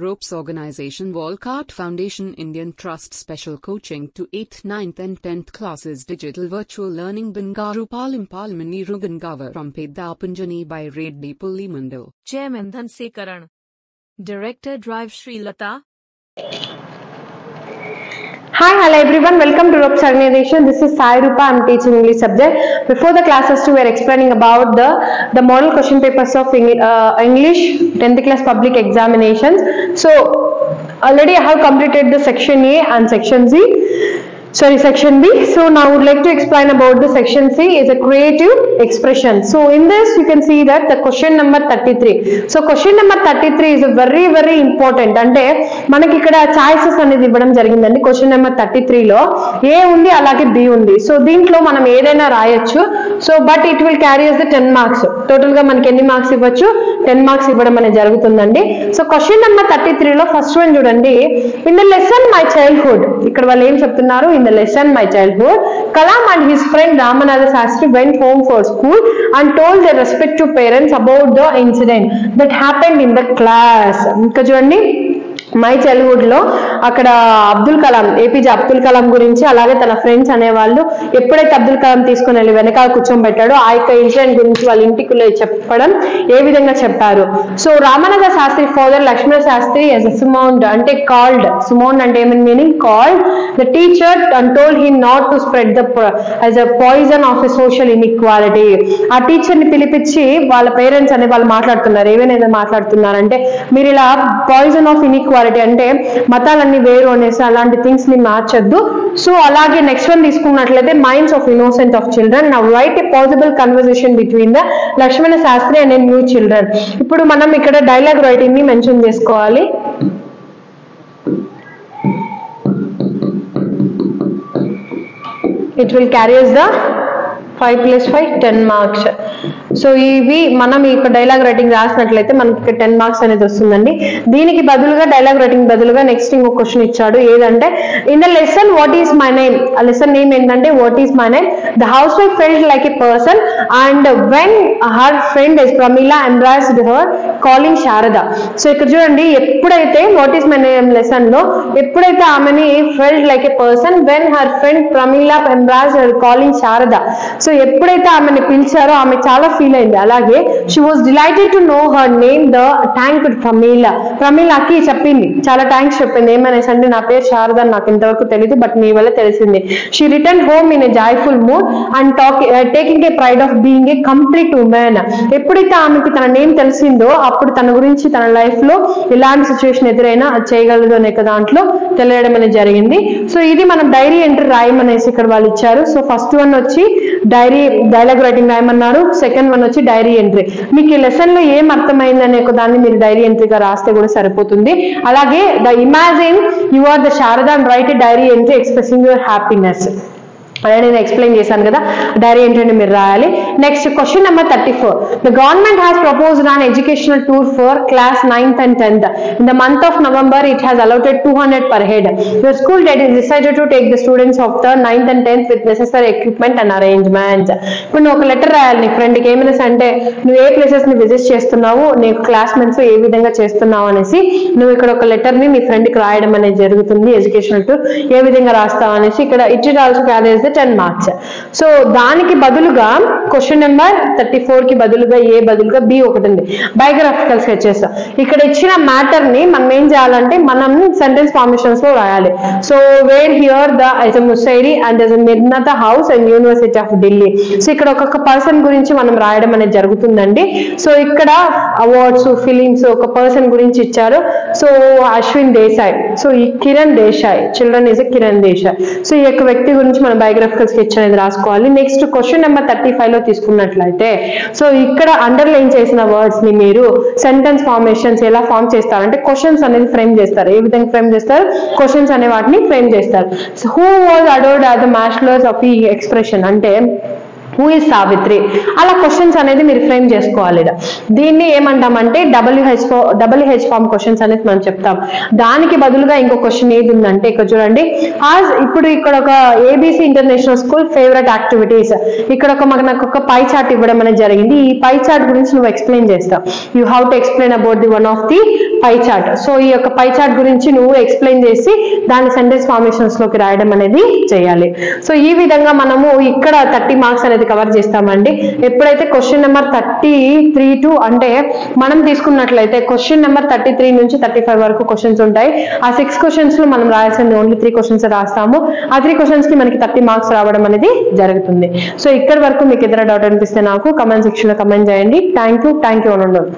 Ropes Organization Walcott Foundation Indian Trust Special Coaching to 8th, 9th and 10th classes Digital Virtual Learning Bangaru Palmani Rugangavar from Pedapunjani by Reddy Pullimandal. Chairman Dhanse Karan. Director Drive Sri Lata. Hi, hello everyone. Welcome to Ropes Organization. This is Sai Rupa. I'm teaching English subject. Before the classes 2, we are explaining about the model question papers of English 10th class public examinations. So already I have completed the section A and section section B. So now I would like to explain about the section C is a creative expression. So in this you can see that the question number 33. So question number 33 is a very important. అంటే మనకి ఇక్కడ choices అనేది ఇవ్వడం జరిగిందండి. Question number 33 లో ఏ ఉంది అలాగే B ఉంది. సో దీంట్లో మనం ఏదైనా రాయొచ్చు. So but it will carries the 10 marks. Total గా మనకి ఎన్ని మార్క్స్ ఇవ్వచ్చు? 10 మార్క్స్ ఇవ్వడం అనేది జరుగుతుందండి. సో క్వశ్చన్ నెంబర్ 33 లో ఫస్ట్ వన్ చూడండి. In the lesson my childhood, ఇక్కడ వాళ్ళు ఏం చెప్తున్నారు? In the lesson my childhood, Kalam and his friend Ramanatha Sastry went home for school and told their respective parents about the incident that happened in the class. ఇంకా చూడండి, my childhood లో అక్కడ Abdul Kalam, APJ Abdul Kalam గురించి అలాగే తన friends అనేవాళ్ళు ఎప్పుడైతే అబ్దుల్ కలాం తీసుకుని వెళ్ళి వెనకాల కూర్చోబెట్టాడో ఆ యొక్క ఇన్సిడెంట్ గురించి వాళ్ళ ఇంటికి చెప్పడం ఏ విధంగా చెప్పారు. So Ramanatha Sastri father Lakshmana Sastri as a summoned అంటే కాల్డ్, సుమౌండ్ అంటే ఏమని meaning? Called the teacher and told him not to spread the as a poison of a social inequality. ఆ టీచర్ ని పిలిపించి వాళ్ళ పేరెంట్స్ అనే వాళ్ళు మాట్లాడుతున్నారు. ఏమైనా మాట్లాడుతున్నారంటే మీరు ఇలా పాయిజన్ ఆఫ్ ఇన్ఈక్వాలిటీ అంటే మతాలన్నీ వేరు అనేసి అలాంటి థింగ్స్ ని మార్చొద్దు. సో అలాగే నెక్స్ట్ వన్ తీసుకున్నట్లయితే minds of innocent of children. Now write a possible conversation between the Lakshmana Shastri and new children. ఇప్పుడు మనం ఇక్కడ డైలాగ్ రైటింగ్ ని మెన్షన్ చేసుకోవాలి. It will carry us the 5 + 5 10 marks. So ఇవి మనం ఇక్కడ డైలాగ్ రైటింగ్ రాసినట్లయితే మనకి ఇక్కడ 10 మార్క్స్ అనేది వస్తుందండి. దీనికి బదులుగా డైలాగ్ రైటింగ్ బదులుగా నెక్స్ట్ ఇంకో క్వశ్చన్ ఇచ్చాడు. ఏదంటే in the lesson what is my name. ఆ లెసన్ నేమ్ ఏంటంటే what is my name. The housewife felt like a person and when her friend is Pramila embraced her calling Sharada. So ఇక్కడ చూడండి, ఎప్పుడైతే what is my name lesson లో ఎప్పుడైతే ఆమెని felt like a person when her friend Pramila embraced her calling Sharada. So ఎప్పుడైతే ఆమెని పిలిచారో ఆమె చాలా ఫీల్ అయింది. అలాగే she was delighted to know her name the thank Pramila. ప్రమీలాకి చెప్పింది, చాలా థ్యాంక్స్ చెప్పింది. ఏమనేసి అంటే నా పేరు శారద, నాకు ఇంతవరకు తెలియదు బట్ మీ వల్ల తెలిసింది. She return home in a joyful mood and taking a pride of being a complete women. ఎప్పుడైతే ఆమెకి తన నేమ్ తెలిసిందో అప్పుడు తన గురించి తన లైఫ్ లో ఎలాంటి సిచ్యువేషన్ ఎదురైనా అది చేయగలదు అనే దాంట్లో తెలియడం అనేది జరిగింది. సో ఇది మనం డైరీ ఎంట్రీ రాయమనేసి ఇక్కడ వాళ్ళు ఇచ్చారు. సో ఫస్ట్ వన్ వచ్చి డైలాగ్ రైటింగ్ రాయమన్నారు. సెకండ్ వన్ వచ్చి డైరీ ఎంట్రీ. మీకు ఈ లెసన్ లో ఏం అర్థమైంది అనే దాన్ని మీరు డైరీ ఎంట్రీగా రాస్తే కూడా సరిపోతుంది. అలాగే the imagine you are the Sharada and write a diary entry expressing your happiness అదే నేను ఎక్స్ప్లెయిన్ చేశాను కదా, డైరీ ఏంటంటే మీరు రాయాలి. Next question number 34. The government has proposed an educational tour for class 9th and 10th. In the month of November, it has allotted 200 per head. Your school decided to take the students of the 9th and 10th with necessary equipment and arrangements. ఇప్పుడు నువ్వు ఒక letter రాయాలి నీ ఫ్రెండ్కి. ఏమైనా అంటే నువ్వు ఏ places ని విజిట్ చేస్తున్నావు, నీ క్లాస్మేట్స్ ఏ విధంగా చేస్తున్నావు అనేసి నువ్వు ఇక్కడ ఒక లెటర్ ని నీ ఫ్రెండ్కి రాయడం అనేది జరుగుతుంది. ఎడ్యుకేషనల్ టూర్ ఏ విధంగా రాస్తావు అనేసి ఇక్కడ it it also carries 10 marks. So దానికి బదులుగా క్వశ్చన్ నెంబర్ 34 కి బదులుగా ఏ బదులుగా బి ఒకటి ఉంది, బయోగ్రాఫికల్ స్కెచెస్. ఇక్కడ ఇచ్చిన మ్యాటర్ ని మనం ఏం చేయాలంటే మనం సెంటెన్స్ ఫార్మేషన్స్ లో రాయాలి. So where here the Mussoorie and మిర్నత house and university of Delhi. So ఇక్కడ ఒక్కొక్క పర్సన్ గురించి మనం రాయడం అనేది జరుగుతుందండి. సో ఇక్కడ అవార్డ్స్, ఫిలిమ్స్ ఒక పర్సన్ గురించి ఇచ్చారు. సో అశ్విన్ దేశాయ్, సో ఈ Kiran Desai, children is Kiran Desai. So ఈ యొక్క వ్యక్తి గురించి మనం బయోగ్రాఫికల్ స్కెచ్ అనేది రాసుకోవాలి. నెక్స్ట్ క్వశ్చన్ నెంబర్ 35 లో తీసుకున్నట్లయితే సో ఇక్కడ అండర్లైన్ చేసిన వర్డ్స్ ని మీరు సెంటెన్స్ ఫార్మేషన్స్ ఎలా ఫార్మ్ చేస్తారంటే క్వశ్చన్స్ అనేది ఫ్రేమ్ చేస్తారు. ఏ విధంగా ఫ్రేమ్ చేస్తారు? క్వశ్చన్స్ అనే వాటిని ఫ్రేమ్ చేస్తారు. So who was adored as the masters of ఈ ఎక్స్ప్రెషన్ అంటే హూ ఇస్ సావిత్రి, అలా క్వశ్చన్స్ అనేది మీరు ఫ్రేమ్ చేసుకోవాలి. దీన్ని ఏమంటామంటే డబ్ల్యూహెచ్ ఫామ్ క్వశ్చన్స్ అనేది మనం చెప్తాం. దానికి బదులుగా ఇంకో క్వశ్చన్ ఏది ఉందంటే ఇక్కడ చూడండి, ఇప్పుడు ఇక్కడ ఒక ABC international school favourite activities, ఇక్కడ నాకు ఒక పై చార్ట్ ఇవ్వడం అనేది జరిగింది. ఈ పై చార్ట్ గురించి నువ్వు ఎక్స్ప్లెయిన్ చేస్తావు. You have to explain about the one of the pie chart. So ఈ యొక్క పై చార్ట్ గురించి నువ్వు ఎక్స్ప్లెయిన్ చేసి దాని సెంటెన్స్ ఫార్మేషన్స్ లోకి రాయడం అనేది చేయాలి. సో ఈ విధంగా మనము ఇక్కడ 30 మార్క్స్ అనేది కవర్ చేస్తామండి. ఎప్పుడైతే క్వశ్చన్ నెంబర్ 33 అంటే మనం తీసుకున్నట్లయితే క్వశ్చన్ నెంబర్ 33 నుంచి 35 వరకు క్వశ్చన్స్ ఉంటాయి. ఆ 6 క్వశ్చన్స్ లో మనం రాయాల్సింది ఓన్లీ 3 క్వశ్చన్స్ రాస్తాము. ఆ 3 క్వశ్చన్స్ కి మనకి 30 మార్క్స్ రావడం అనేది జరుగుతుంది. సో ఇక్కడ వరకు మీకు ఏదైనా డౌట్ అనిపిస్తే నాకు కమెంట్ సెక్షన్ లో కమెంట్ చేయండి. థ్యాంక్ యూ అని ఉండండి.